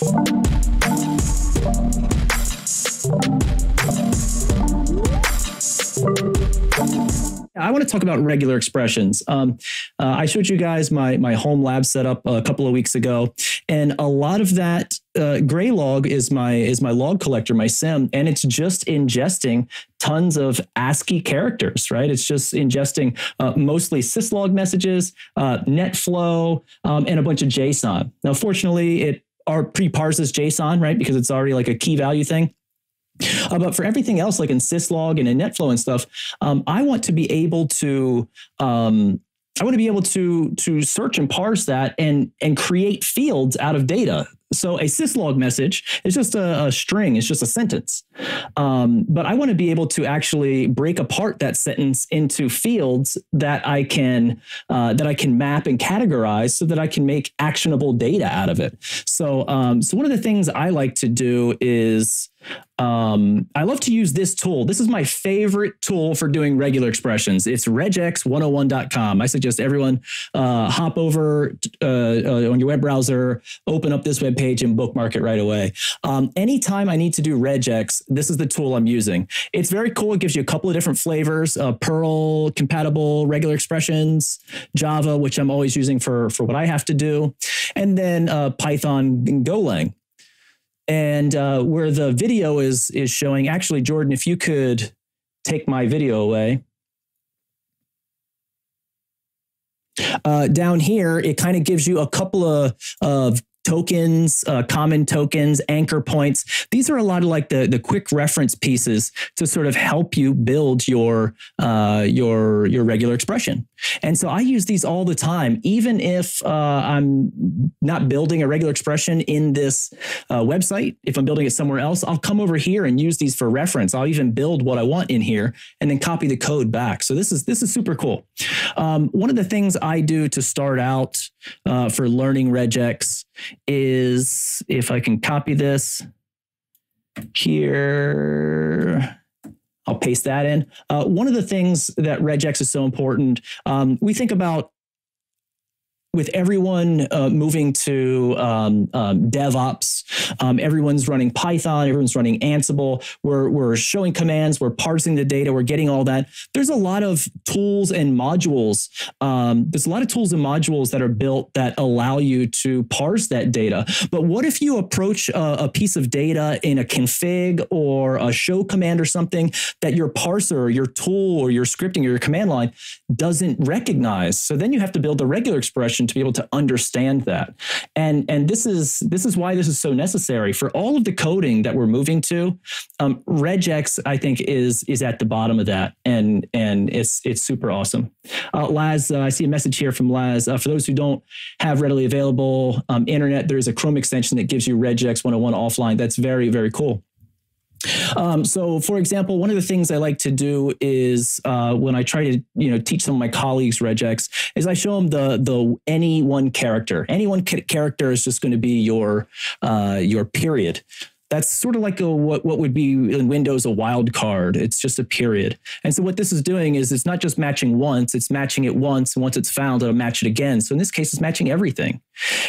I want to talk about regular expressions. I showed you guys my home lab setup a couple of weeks ago, and a lot of that gray log is my log collector, my sim, and it's just ingesting tons of ASCII characters, right? It's just ingesting mostly syslog messages, netflow, and a bunch of JSON. Now, fortunately, it pre-parses JSON, right? Because it's already like a key value thing. But for everything else, like in syslog and in netflow and stuff, I want to be able to search and parse that and create fields out of data. So a syslog message is just a string. It's just a sentence. But I want to be able to actually break apart that sentence into fields that I can map and categorize so that I can make actionable data out of it. So one of the things I like to do is I love to use this tool. This is my favorite tool for doing regular expressions. It's regex101.com. I suggest everyone hop over on your web browser, open up this web page and bookmark it right away. Anytime I need to do regex, this is the tool I'm using. It's very cool. It gives you a couple of different flavors, Perl compatible regular expressions, Java, which I'm always using for what I have to do, and then Python and Golang. And where the video is showing, actually, Jordan, if you could take my video away. Down here, it kind of gives you a couple of tokens, common tokens, anchor points. These are a lot of like the quick reference pieces to sort of help you build your regular expression. And so I use these all the time, even if I'm not building a regular expression in this website. If I'm building it somewhere else, I'll come over here and use these for reference. I'll even build what I want in here and then copy the code back. So this is super cool. One of the things I do to start out for learning regex is, if I can copy this here, I'll paste that in. One of the things that regex is so important, we think about with everyone moving to DevOps, everyone's running Python, everyone's running Ansible. We're showing commands, we're parsing the data, we're getting all that. There's a lot of tools and modules. There's a lot of tools and modules that are built that allow you to parse that data. But what if you approach a piece of data in a config or a show command or something that your parser or your tool or your scripting or your command line doesn't recognize? So then you have to build a regular expression to be able to understand that. And this is why this is so necessary for all of the coding that we're moving to. Regex, I think, is at the bottom of that, and it's super awesome. Laz, I see a message here from Laz. For those who don't have readily available internet, there's a Chrome extension that gives you Regex 101 offline. That's very, very cool. So, for example, one of the things I like to do is when I try to teach some of my colleagues regex, is I show them the any one character. Any one character is just going to be your period. That's sort of like what would be in Windows a wildcard. It's just a period. And so what this is doing is it's not just matching once, it's matching it once, and once it's found, it'll match it again. So in this case, it's matching everything.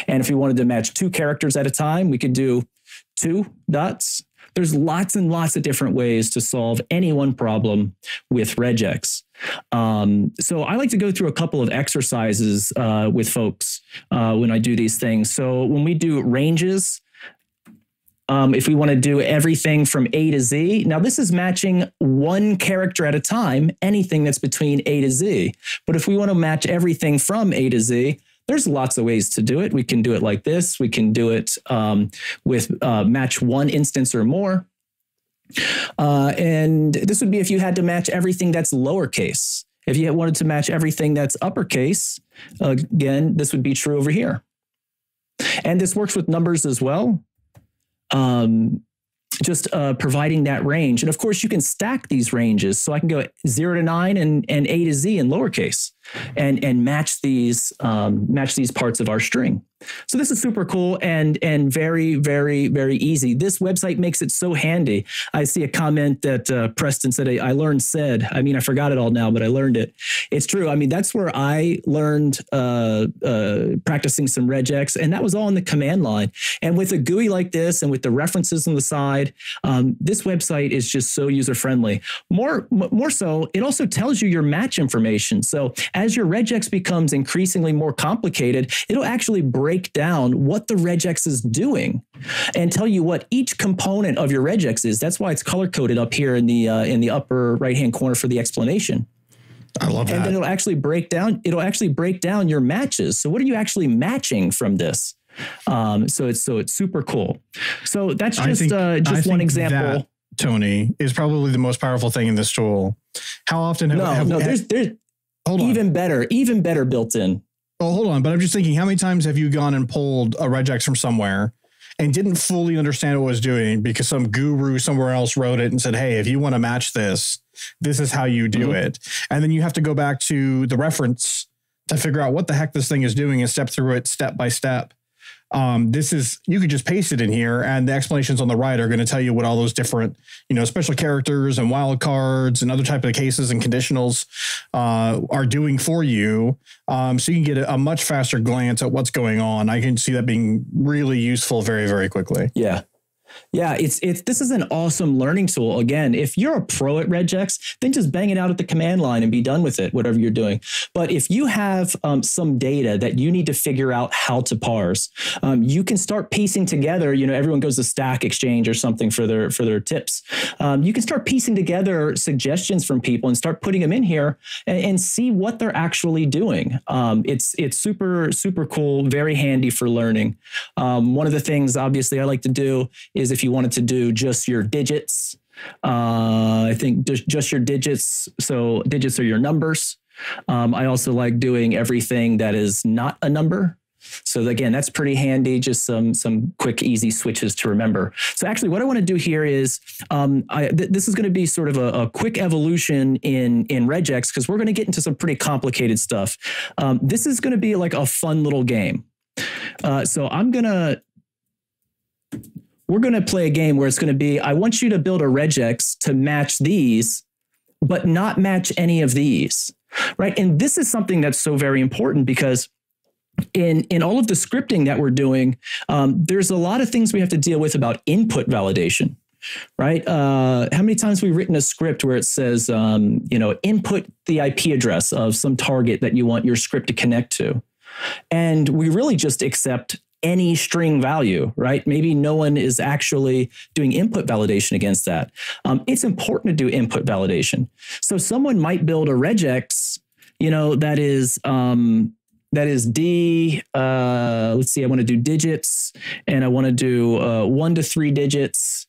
And if we wanted to match 2 characters at a time, we could do 2 dots. There's lots and lots of different ways to solve any one problem with regex. So I like to go through a couple of exercises with folks when I do these things. So when we do ranges, if we want to do everything from A to Z, now this is matching 1 character at a time, anything that's between A to Z. But if we want to match everything from A to Z, there's lots of ways to do it. We can do it like this. We can do it with match 1 instance or more. And this would be if you had to match everything that's lowercase. If you wanted to match everything that's uppercase, again, this would be true over here. And this works with numbers as well. Just providing that range. And of course, you can stack these ranges. So I can go 0 to 9 and A to Z in lowercase and match these parts of our string. So this is super cool and very, very, very easy. This website makes it so handy. I see a comment that Preston said, I learned SED. I mean, I forgot it all now, but I learned it. It's true. I mean, that's where I learned practicing some regex, and that was all in the command line. And with a GUI like this and with the references on the side, this website is just so user-friendly. More so, it also tells you your match information. So as your regex becomes increasingly more complicated, it'll actually break down what the regex is doing and tell you what each component of your regex is. That's why it's color coded up here in the upper right hand corner for the explanation. I love that. And then it'll actually break down your matches. So what are you actually matching from this? So it's super cool. So that's just one example. That, Tony, is probably the most powerful thing in this tool. How often there's even better built in. Oh, hold on. But I'm just thinking, how many times have you gone and pulled a regex from somewhere and didn't fully understand what it was doing because some guru somewhere else wrote it and said, hey, if you want to match this, this is how you do it. And then you have to go back to the reference to figure out what the heck this thing is doing and step through it step by step. You could just paste it in here, and the explanations on the right are going to tell you what all those different, special characters and wildcards and other type of cases and conditionals are doing for you. So you can get a much faster glance at what's going on. I can see that being really useful very, very quickly. Yeah. Yeah, this is an awesome learning tool. Again, if you're a pro at regex, then just bang it out at the command line and be done with it, whatever you're doing. But if you have some data that you need to figure out how to parse, you can start piecing together. Everyone goes to Stack Exchange or something for their tips. You can start piecing together suggestions from people and start putting them in here and see what they're actually doing. It's super, super cool, very handy for learning. One of the things, obviously, I like to do is if you wanted to do just your digits, I think just your digits. So digits are your numbers. I also like doing everything that is not a number. So again, that's pretty handy. Just some quick, easy switches to remember. So actually what I want to do here is, this is going to be sort of a quick evolution in regex, because we're going to get into some pretty complicated stuff. This is going to be like a fun little game. So we're going to play a game where it's going to be, I want you to build a regex to match these, but not match any of these, right? And this is something that's so very important because in all of the scripting that we're doing, there's a lot of things we have to deal with about input validation, right? How many times have we written a script where it says, input the IP address of some target that you want your script to connect to? And we really just accept any string value, right? Maybe no one is actually doing input validation against that. It's important to do input validation. So someone might build a regex, that is D, let's see, I want to do digits, and I want to do 1 to 3 digits,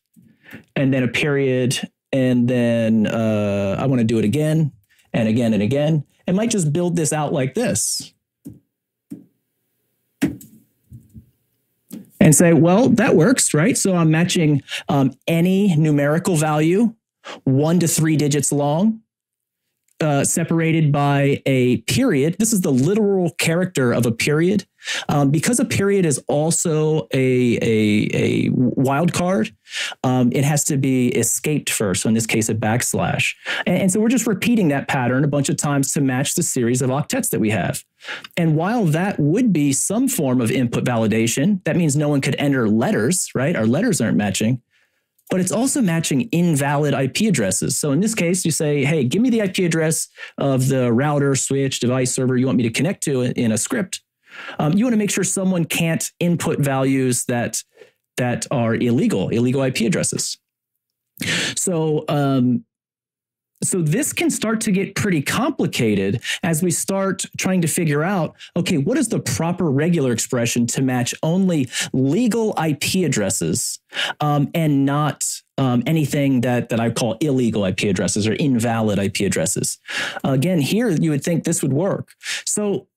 and then a period, and then I want to do it again, and again, and again. It might just build this out like this. And say, well, that works, right? So I'm matching any numerical value, 1 to 3 digits long, separated by a period. This is the literal character of a period. Because a period is also a wildcard, it has to be escaped first. So in this case, a backslash. And so we're just repeating that pattern a bunch of times to match the series of octets that we have. And while that would be some form of input validation, that means no one could enter letters, right? Our letters aren't matching. But it's also matching invalid IP addresses. So in this case, you say, hey, give me the IP address of the router, switch, device, server you want me to connect to in a script. You want to make sure someone can't input values that are illegal IP addresses. So this can start to get pretty complicated as we start trying to figure out, okay, what is the proper regular expression to match only legal IP addresses and not anything that I call illegal IP addresses or invalid IP addresses. Again, here you would think this would work. So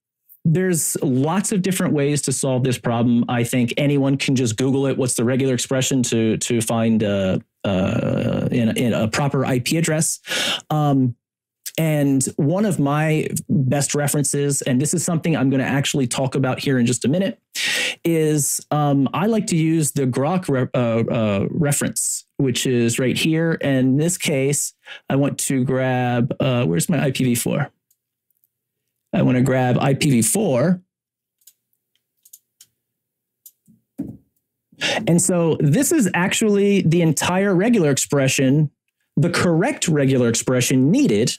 there's lots of different ways to solve this problem. I think anyone can just Google it. What's the regular expression to find in a proper IP address? And one of my best references, and this is something I'm going to actually talk about here in just a minute, is I like to use the Grok reference, which is right here. And in this case, I want to grab, where's my IPv4? I want to grab IPv4. And so this is actually the entire regular expression, the correct regular expression needed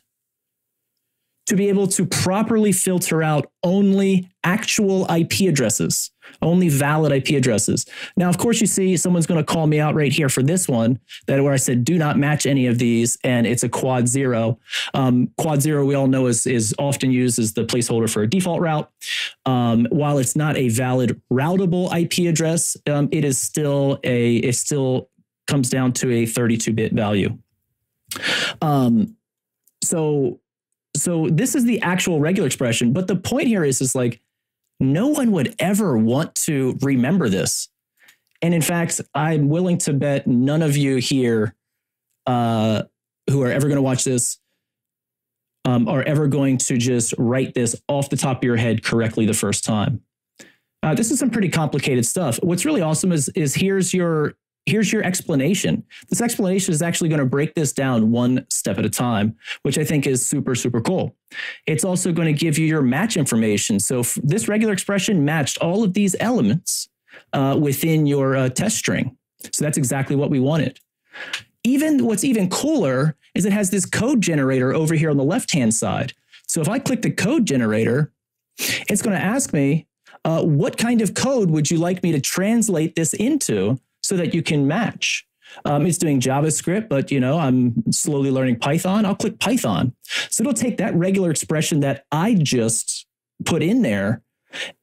to be able to properly filter out only actual IP addresses, only valid IP addresses. Now, of course, you see someone's going to call me out right here for this one, that where I said, do not match any of these, and it's a quad zero. Quad zero, we all know, is often used as the placeholder for a default route. While it's not a valid routable IP address, it still comes down to a 32-bit value. So this is the actual regular expression, but the point here is like, no one would ever want to remember this. And in fact, I'm willing to bet none of you here who are ever going to watch this are ever going to just write this off the top of your head correctly the first time. This is some pretty complicated stuff. What's really awesome is here's your explanation. This explanation is actually going to break this down one step at a time, which I think is super, super cool. It's also going to give you your match information. So this regular expression matched all of these elements within your test string. So that's exactly what we wanted. What's even cooler is it has this code generator over here on the left-hand side. So if I click the code generator, it's going to ask me, what kind of code would you like me to translate this into so that you can match? It's doing JavaScript, but I'm slowly learning Python. I'll click Python. So it'll take that regular expression that I just put in there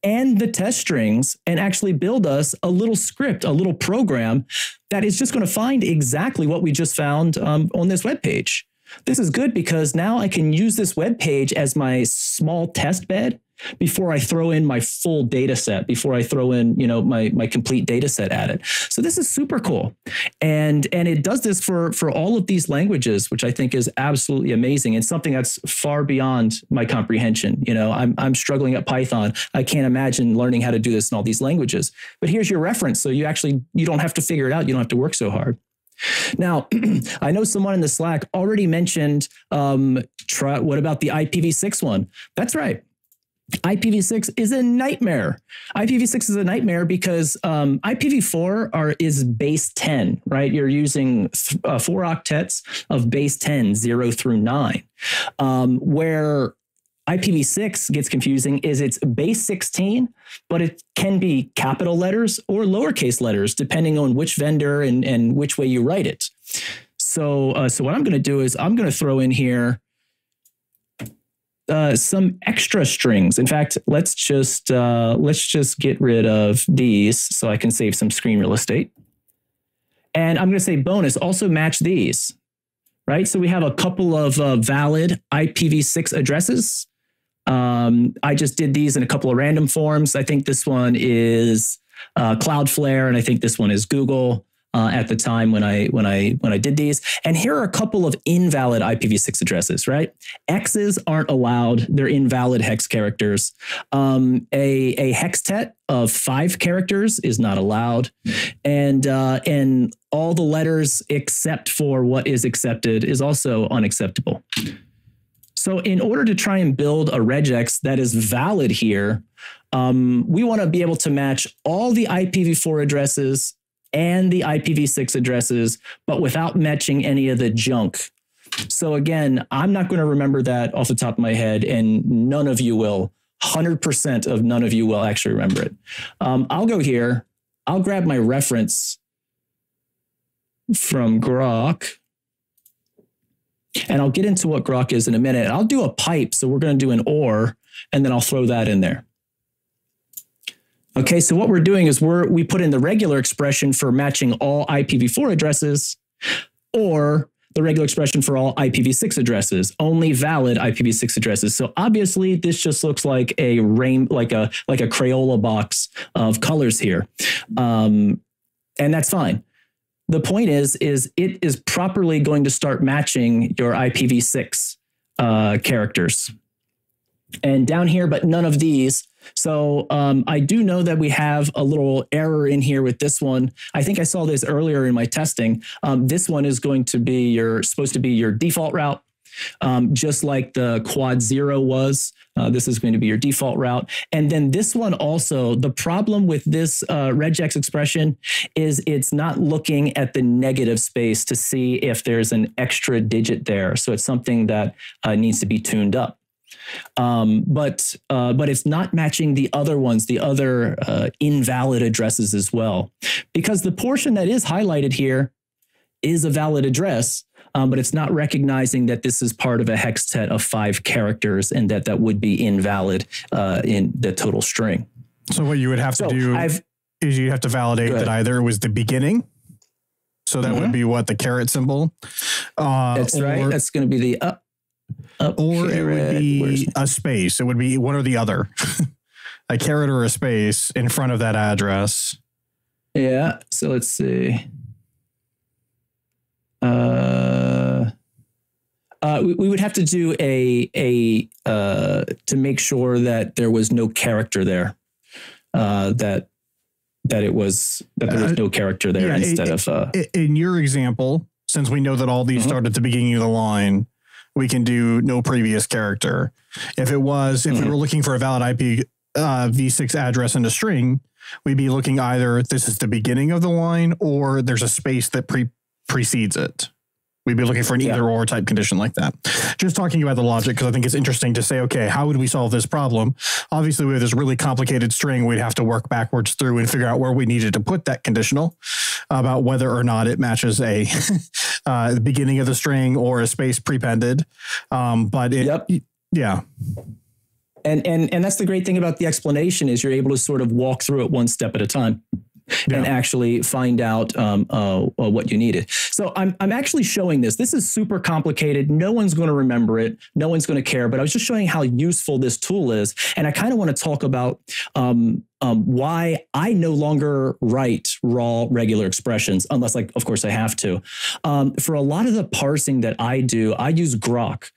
and the test strings and actually build us a little script, a little program that is just going to find exactly what we just found on this web page. This is good because now I can use this web page as my small test bed before I throw in my full data set, before I throw in, my complete data set at it. So this is super cool. And it does this for all of these languages, which I think is absolutely amazing and something that's far beyond my comprehension. I'm struggling at Python. I can't imagine learning how to do this in all these languages. But here's your reference. So you don't have to figure it out. You don't have to work so hard. Now, I know someone in the Slack already mentioned, what about the IPv6 one? That's right. IPv6 is a nightmare. IPv6 is a nightmare because IPv4 is base 10, right? You're using 4 octets of base 10, 0 through 9. Where IPv6 gets confusing is it's base 16, but it can be capital letters or lowercase letters, depending on which vendor and which way you write it. So what I'm going to do is I'm going to throw in here some extra strings. In fact, let's just get rid of these so I can save some screen real estate. And I'm going to say bonus, also match these, right? So we have a couple of valid IPv6 addresses. I just did these in a couple of random forms. I think this one is Cloudflare, and I think this one is Google. At the time when I did these. And here are a couple of invalid IPv6 addresses, right? X's aren't allowed. They're invalid hex characters. A hextet of 5 characters is not allowed. And all the letters except for what is accepted is also unacceptable. So in order to try and build a regex that is valid here, we want to be able to match all the IPv4 addresses and the IPv6 addresses, but without matching any of the junk. So again, I'm not going to remember that off the top of my head, and none of you will. 100% of none of you will actually remember it. I'll go here. I'll grab my reference from Grok, and I'll get into what Grok is in a minute. I'll do a pipe, so we're going to do an OR, and then I'll throw that in there. Okay, so what we're doing is we put in the regular expression for matching all IPv4 addresses, or the regular expression for all IPv6 addresses, only valid IPv6 addresses. So obviously, this just looks like a like a Crayola box of colors here, and that's fine. The point is it is properly going to start matching your IPv6 characters. And down here, but none of these. So I do know that we have a little error in here with this one. I think I saw this earlier in my testing. This one is going to be supposed to be your default route. Just like the quad 0 was, this is going to be your default route. And then this one also, the problem with this regex expression is it's not looking at the negative space to see if there's an extra digit there. So it's something that needs to be tuned up. But it's not matching the other ones, the other invalid addresses as well, because the portion that is highlighted here is a valid address. But it's not recognizing that this is part of a hextet of 5 characters and that would be invalid in the total string. So what you would have to do is you have to validate that either it was the beginning. So that would be what, the caret symbol? That's right. That's going to be the up or caret. It would be a space. It would be one or the other. A caret or a space in front of that address. Yeah. So let's see. We would have to do to make sure that there was no character there, that there was no character there instead of. In your example, since we know that all these start at the beginning of the line, we can do no previous character. If we were looking for a valid IPv6 address in a string, we'd be looking either this is the beginning of the line or there's a space that precedes it. We'd be looking for an either or type condition like that. Just talking about the logic, because I think it's interesting to say, okay, how would we solve this problem? Obviously, we have this really complicated string. We'd have to work backwards through and figure out where we needed to put that conditional about whether or not it matches the beginning of the string or a space prepended. Yeah. And that's the great thing about the explanation is you're able to sort of walk through it one step at a time. And actually find out what you needed. So I'm actually showing this. This is super complicated. No one's going to remember it. No one's going to care. But I was just showing how useful this tool is. And I kind of want to talk about why I no longer write raw regular expressions, unless, of course, I have to. For a lot of the parsing that I do, I use Grok.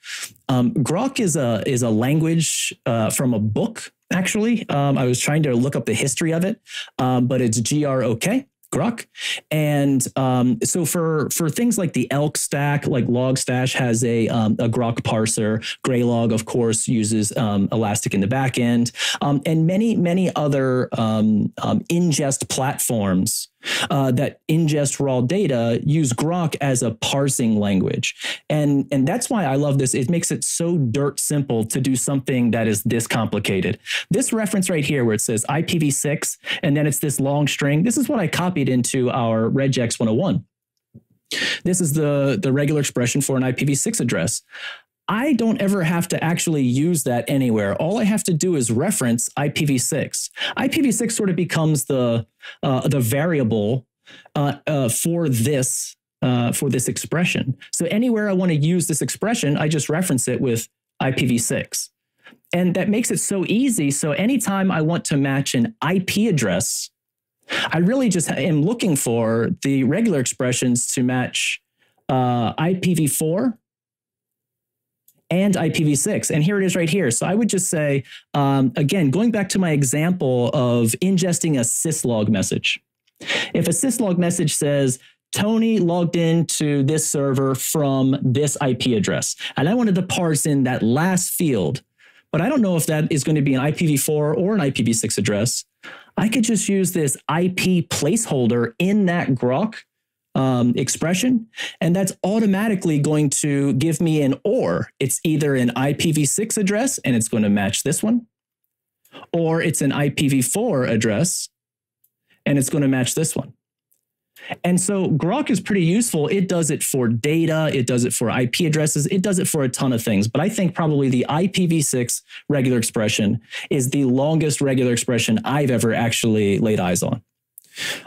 Grok is a language from a book. Actually, I was trying to look up the history of it, but it's Grok, Grok. And so for things like the elk stack, like Logstash has a Grok parser. Graylog, of course, uses Elastic in the back end, and many other ingest platforms that ingest raw data use Grok as a parsing language. And that's why I love this. It makes it so dirt simple to do something that is this complicated. This reference right here where it says IPv6, and then it's this long string. This is what I copied into our Regex 101. This is the regular expression for an IPv6 address. I don't ever have to actually use that anywhere. All I have to do is reference IPv6. IPv6 sort of becomes the variable for this expression. So anywhere I want to use this expression, I just reference it with IPv6. And that makes it so easy. So anytime I want to match an IP address, I really just am looking for the regular expressions to match IPv4 and IPv6. And here it is right here. So I would just say, again, going back to my example of ingesting a syslog message. If a syslog message says, Tony logged into this server from this IP address, and I wanted to parse in that last field, but I don't know if that is going to be an IPv4 or an IPv6 address, I could just use this IP placeholder in that Grok expression, and that's automatically going to give me an or. It's either an IPv6 address, and it's going to match this one, or it's an IPv4 address, and it's going to match this one. And so Grok is pretty useful. It does it for data. It does it for IP addresses. It does it for a ton of things. But I think probably the IPv6 regular expression is the longest regular expression I've ever actually laid eyes on.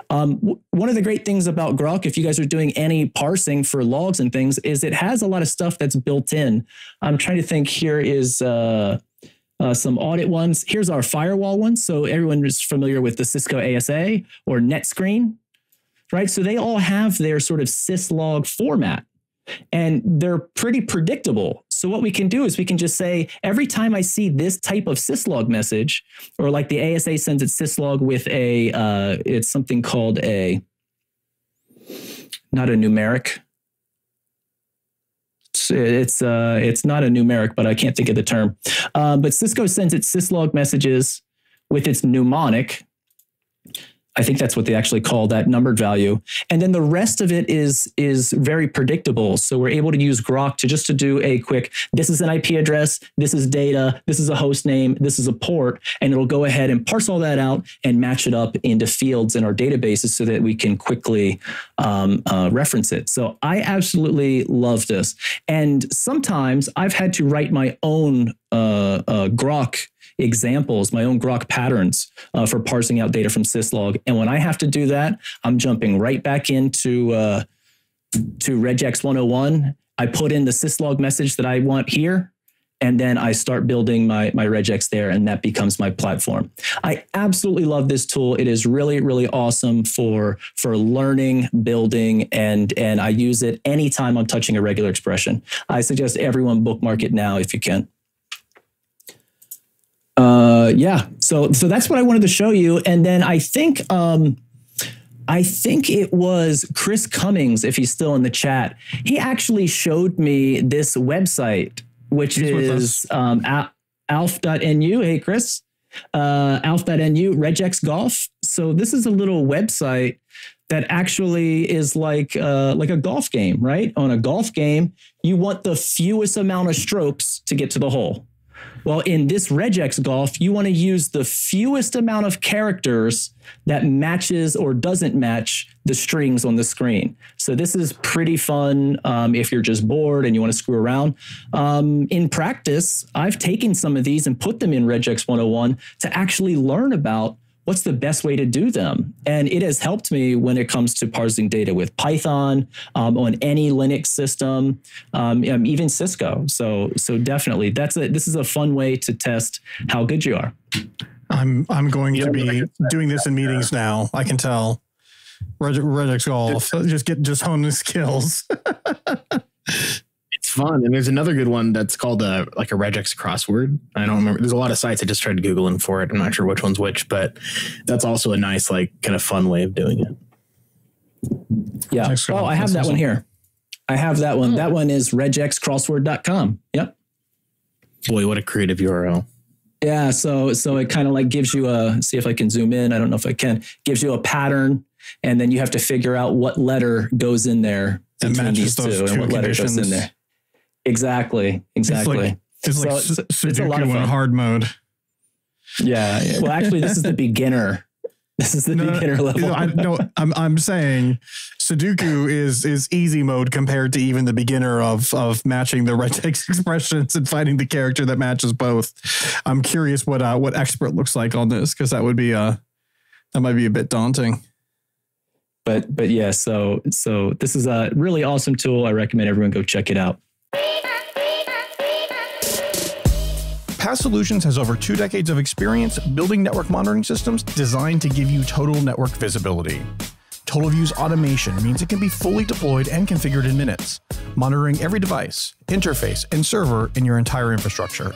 One of the great things about Grok, if you guys are doing any parsing for logs and things, is it has a lot of stuff that's built in. I'm trying to think. Here is some audit ones. Here's our firewall ones. So everyone is familiar with the Cisco ASA or NetScreen, right? So they all have their sort of syslog format. and they're pretty predictable. So what we can do is we can just say, every time I see this type of syslog message, or like the ASA sends its syslog with it's something called not a numeric. It's not a numeric, but I can't think of the term. But Cisco sends its syslog messages with its mnemonic. I think that's what they actually call that numbered value. And then the rest of it is very predictable. So we're able to use Grok to do a quick, this is an IP address, this is data, this is a host name, this is a port, and it'll go ahead and parse all that out and match it up into fields in our databases so that we can quickly reference it. So I absolutely love this. And sometimes I've had to write my own Grok examples, my own Grok patterns for parsing out data from syslog. And when I have to do that, I'm jumping right back into to Regex 101. I put in the syslog message that I want here, and then I start building my Regex there, and that becomes my platform. I absolutely love this tool. It is really, really awesome for learning, building, and I use it anytime I'm touching a regular expression. I suggest everyone bookmark it now if you can. Yeah, so that's what I wanted to show you. And then I think it was Chris Cummings, if he's still in the chat. He actually showed me this website, which is alf.nu. Hey, Chris, alf.nu, Regex Golf. So this is a little website that actually is like a golf game, right? On a golf game, you want the fewest amount of strokes to get to the hole. Well, in this Regex Golf, you want to use the fewest amount of characters that matches or doesn't match the strings on the screen. So this is pretty fun if you're just bored and you want to screw around. In practice, I've taken some of these and put them in Regex 101 to actually learn about what's the best way to do them. And it has helped me when it comes to parsing data with Python on any Linux system, even Cisco. So definitely this is a fun way to test how good you are. I'm going to be doing this in meetings now. I can tell. Regex Golf, just hone the skills. It's fun. And there's another good one that's called like a Regex crossword. I don't remember. There's a lot of sites. I just tried Googling for it. I'm not sure which one's which, but that's also a nice, like, kind of fun way of doing it. Yeah. Oh, I have that one here. I have that one. That one is regexcrossword.com. Yep. Boy, what a creative URL. Yeah. So it kind of like gives you see if I can zoom in. I don't know if I can. Gives you a pattern, and then you have to figure out what letter goes in there between these two and what letter goes in there. Exactly. It's like Sudoku in hard mode. Yeah. Well, actually, this is the beginner. This is the beginner level. I'm saying Sudoku is easy mode compared to even the beginner of matching the Regex expressions and finding the character that matches both. I'm curious what expert looks like on this, because that might be a bit daunting. But yeah, so this is a really awesome tool. I recommend everyone go check it out. Path Solutions has over 2 decades of experience building network monitoring systems designed to give you total network visibility. TotalView's automation means it can be fully deployed and configured in minutes, monitoring every device, interface, and server in your entire infrastructure.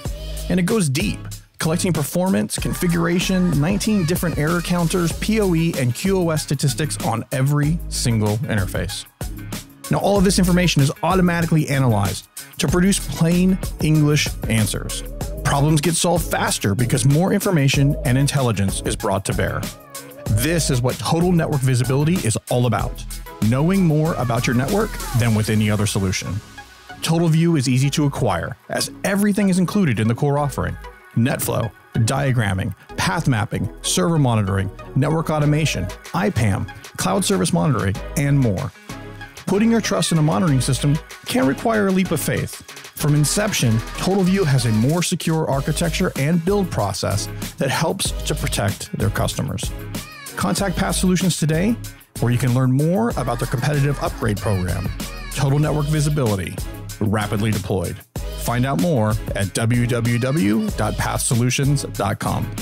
And it goes deep, collecting performance, configuration, 19 different error counters, PoE, and QoS statistics on every single interface. Now, all of this information is automatically analyzed to produce plain English answers. Problems get solved faster because more information and intelligence is brought to bear. This is what total network visibility is all about, knowing more about your network than with any other solution. TotalView is easy to acquire, as everything is included in the core offering: NetFlow, diagramming, path mapping, server monitoring, network automation, IPAM, cloud service monitoring, and more. Putting your trust in a monitoring system can require a leap of faith. From inception, TotalView has a more secure architecture and build process that helps to protect their customers. Contact Path Solutions today, where you can learn more about their competitive upgrade program, Total Network Visibility, rapidly deployed. Find out more at www.pathsolutions.com.